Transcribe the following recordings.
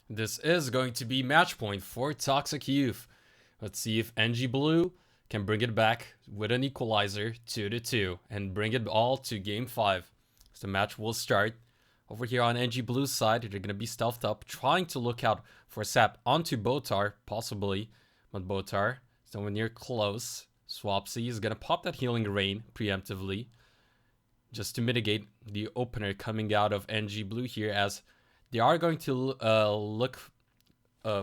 This is going to be match point for Toxic Youth. Let's see if NG Blue can bring it back with an equalizer 2-2 and bring it all to game 5. So the match will start. Over here on NG Blue's side, they're going to be stealthed up, trying to look out for Sap onto Botar, possibly. But Botar is nowhere near close. Swapsy is going to pop that Healing Rain preemptively, just to mitigate the opener coming out of NG Blue here, as they are going to look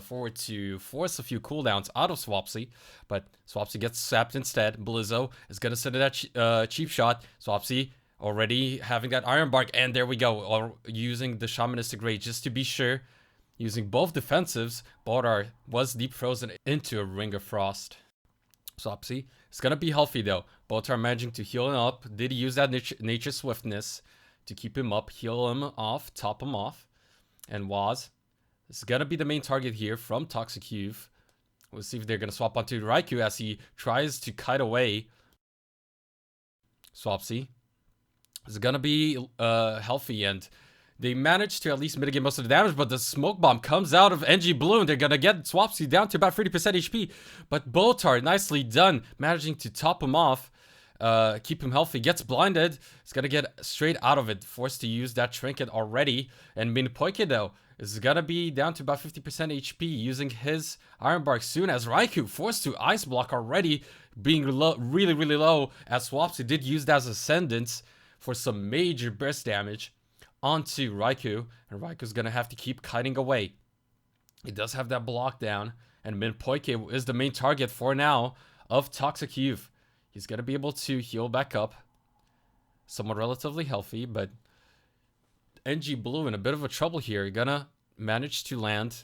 forward to force a few cooldowns out of Swapsy, but Swapsy gets sapped instead. Blizzo is going to send that cheap shot. Swapsy already having that Iron Bark, and there we go, or using the Shamanistic Rage just to be sure. Using both defensives, Botar was deep frozen into a Ring of Frost. Swapsy is going to be healthy though. Botar managing to heal him up. Did he use that nature swiftness to keep him up, heal him off, top him off. And Waz is going to be the main target here from Toxic Youth. We'll see if they're going to swap onto Raikou as he tries to kite away. Swapsy is going to be healthy, and they managed to at least mitigate most of the damage, but the smoke bomb comes out of NG Blue, and they're going to get Swapsy down to about 30% HP. But Botar, nicely done, managing to top him off, keep him healthy, gets blinded. He's going to get straight out of it, forced to use that trinket already. And Minpoike, though, is going to be down to about 50% HP using his Iron Bark soon, as Raikou forced to Ice Block already, being really, really low, as Swapsy did use that as Ascendance for some major burst damage onto Raikou, and Raikou's gonna have to keep kiting away. He does have that block down, and Minpoike is the main target for now of Toxic Youth. He's gonna be able to heal back up, somewhat relatively healthy, but NG Blue in a bit of a trouble here. Gonna manage to land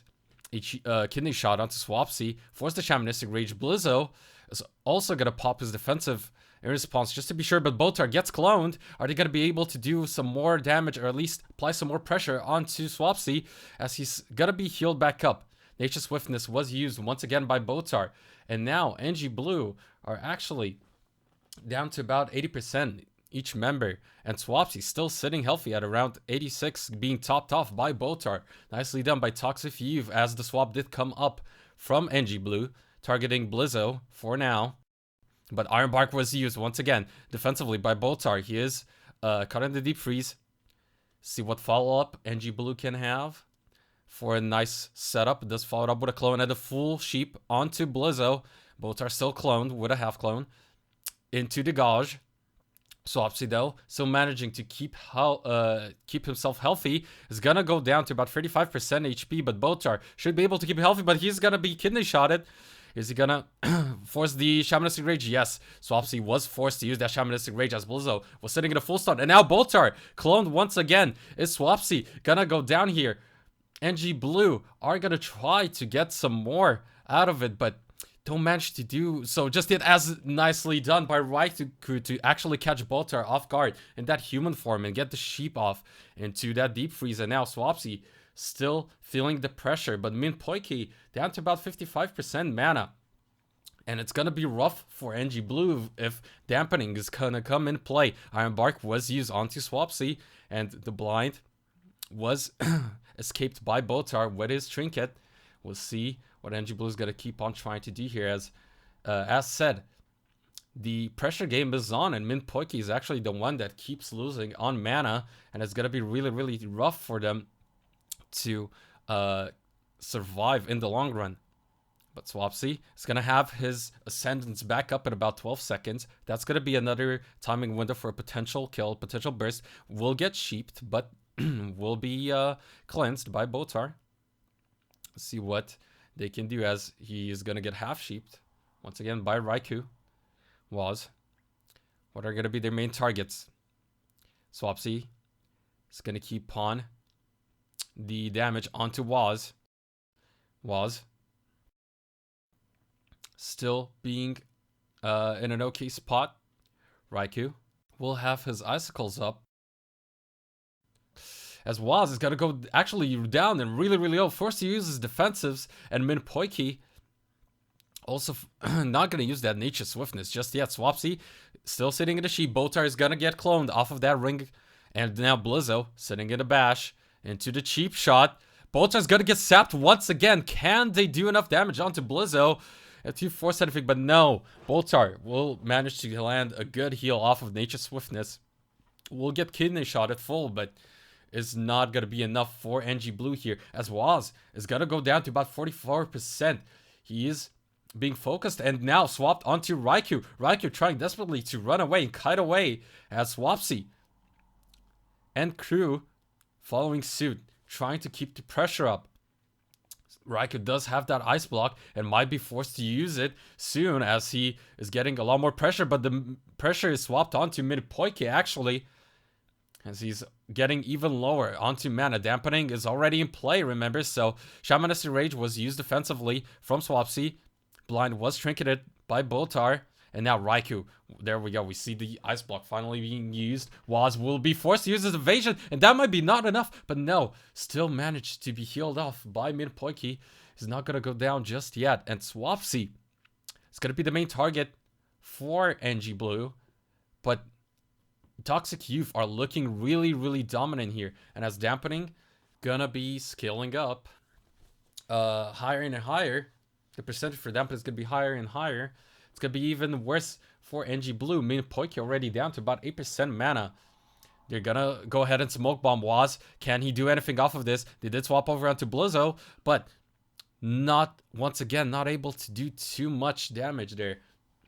a kidney shot onto Swapsy, force the Shamanistic Rage. Blizzo is also gonna pop his defensive in response, just to be sure, but Botar gets cloned. Are they going to be able to do some more damage, or at least apply some more pressure onto Swapsy, as he's going to be healed back up? Nature Swiftness was used once again by Botar, and now NG Blue are actually down to about 80% each member, and Swapsy still sitting healthy at around 86, being topped off by Botar. Nicely done by Toxic Youth, as the swap did come up from NG Blue, targeting Blizzo for now. But Iron Bark was used once again defensively by Botar. He is cutting the deep freeze. See what follow-up NG Blue can have for a nice setup. It does follow it up with a clone and a full sheep onto Blizzo. Botar still cloned with a half clone into the gauge. Swapsy, though, still managing to keep himself healthy. Is gonna go down to about 35% HP, but Botar should be able to keep it healthy, but he's gonna be kidney shotted. Is he gonna force the Shamanistic Rage? Yes. Swapsy was forced to use that Shamanistic Rage, as Blizzo was sitting in a full stun. And now Botar, cloned once again. Is Swapsy gonna go down here? NG Blue are gonna try to get some more out of it, but don't manage to do so just yet, as nicely done by Raikou to actually catch Botar off guard in that human form and get the sheep off into that deep freeze. And now Swapsy still feeling the pressure, but Minpoike down to about 55% mana. And it's going to be rough for NG Blue if dampening is going to come in play. Iron Bark was used onto Swapsy, and the blind was escaped by Botar with his trinket. We'll see what NG Blue is going to keep on trying to do here. As said, the pressure game is on, and Minpoike is actually the one that keeps losing on mana, and it's going to be really, really rough for them to survive in the long run. But Swapsy is going to have his Ascendance back up in about 12 seconds. That's going to be another timing window for a potential kill, potential burst. Will get sheeped, but will be cleansed by Botar. Let's see what they can do, as he is going to get half sheeped once again by Raikou. What are going to be their main targets? Swapsy is going to keep on the damage onto Waz. Still being in an okay spot. Raikou will have his icicles up, as Waz is going to go actually down and really, really low, forced to use his defensives, and Minpoike also not going to use that nature swiftness just yet. Swapsy still sitting in the sheep. Botar is going to get cloned off of that ring, and now Blizzo sitting in a bash into the cheap shot. Boltar's gonna get sapped once again. Can they do enough damage onto Blizzo to force anything? But no. Boltar will manage to land a good heal off of Nature's Swiftness. Will get kidney shot at full, but is not gonna be enough for NG Blue here. As Waz is gonna go down to about 44%. He is being focused and now swapped onto Raikou. Raikou trying desperately to run away and kite away as Swapsy and crew following suit, trying to keep the pressure up. Raikou does have that ice block and might be forced to use it soon as he is getting a lot more pressure, but the pressure is swapped onto Minpoiki actually as he's getting even lower onto mana. Dampening is already in play, remember, so Shamanistic Rage was used defensively from Swapsy. Blind was trinketed by Boltar. And now Raikou. There we go. We see the ice block finally being used. Waz will be forced to use his evasion. And that might be not enough. But no. Still managed to be healed off by Minpoiki. He's not going to go down just yet. And Swapsy is going to be the main target for NG Blue. But Toxic Youth are looking really, really dominant here. And as Dampening going to be scaling up higher and higher. The percentage for Dampening is going to be higher and higher. It's going to be even worse for NG Blue. Minpoiki already down to about 8% mana. They're going to go ahead and smoke bomb Waz. Can he do anything off of this? They did swap over onto Blizzo, but not, once again, not able to do too much damage there.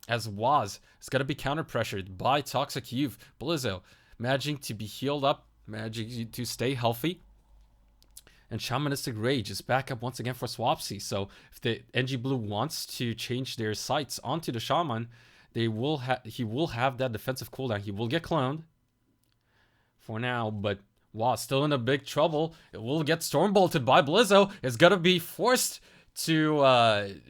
As Waz is going to be counter pressured by Toxic Youth. Blizzo managing to be healed up, managing to stay healthy. And Shamanistic Rage is back up once again for Swapsy. So if the NG Blue wants to change their sights onto the Shaman, he will have that defensive cooldown. He will get cloned for now, but Waz still in a big trouble. It will get storm bolted by Blizzo. It's gonna be forced to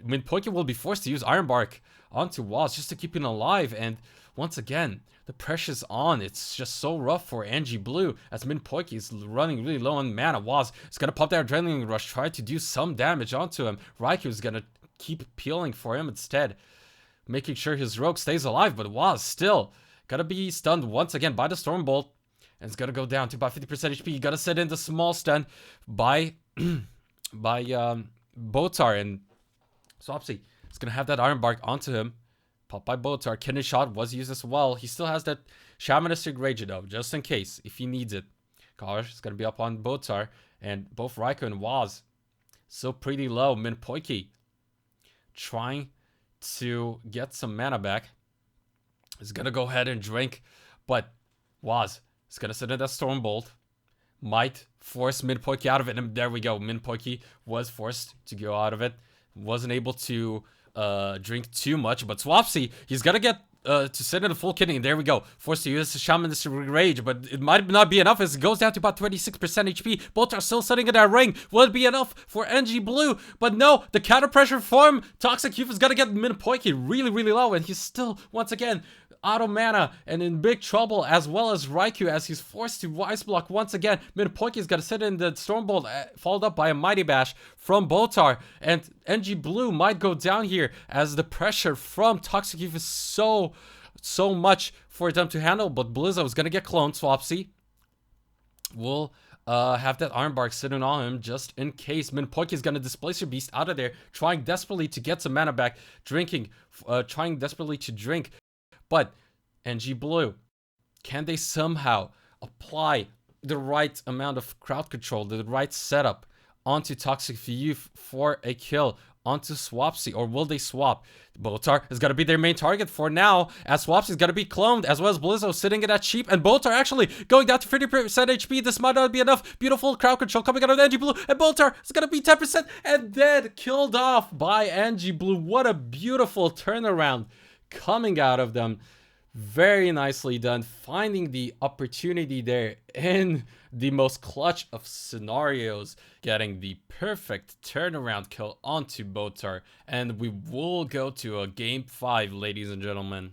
Minpoiki will be forced to use Iron Bark onto Waz just to keep him alive. And once again, the pressure's on. It's just so rough for NG Blue as Minpoiki is running really low on mana. Waz is going to pop that Adrenaline Rush, try to do some damage onto him. Raikou is going to keep peeling for him instead, making sure his rogue stays alive. But Waz still going to be stunned once again by the Storm Bolt. And it's going to go down to about 50% HP. You got to set in the small stun by Botar. And Swapsy is going to have that Iron Bark onto him. Popped by Botar. Kidney Shot was used as well. He still has that Shamanistic Rage though, just in case, if he needs it. Gosh, it's going to be up on Botar. And both Raikou and Waz still pretty low. Minpoiki trying to get some mana back. He's going to go ahead and drink. But Waz is going to sit in that Storm Bolt. Might force Minpoiki out of it. And there we go. Minpoiki was forced to go out of it. Wasn't able to drink too much, but Swapsy, he's gonna get to sit in a full kidney, and there we go. Forced to use the Shamanistic Rage, but it might not be enough as it goes down to about 26% HP. Both are still sitting in that ring. Will it be enough for NG Blue? But no, the counter pressure form, Toxic Youth is gonna get Minpoiki really, really low, and he's still, once again, out of mana and in big trouble, as well as Raikou as he's forced to ice block once again. Minpoiki is gonna sit in the Storm Bolt, followed up by a Mighty Bash from Botar, and NG Blue might go down here as the pressure from Toxic Youth is so much for them to handle. But Blizzo is gonna get cloned. Swapsy will have that Iron Bark sitting on him just in case. Minpoiki is gonna displace your beast out of there, trying desperately to get some mana back, trying desperately to drink. But NG Blue, can they somehow apply the right amount of crowd control, the right setup onto Toxic Youth for a kill onto Swapsy, or will they swap? Botar is going to be their main target for now, as Swapsy is going to be cloned, as well as Blizzo sitting in that cheap, and Botar actually going down to 50% HP. This might not be enough. Beautiful crowd control coming out of NG Blue, and Botar is going to be 10% and dead, killed off by NG Blue. What a beautiful turnaround coming out of them. Very nicely done, finding the opportunity there in the most clutch of scenarios, getting the perfect turnaround kill onto Botar. And we will go to a game 5, ladies and gentlemen.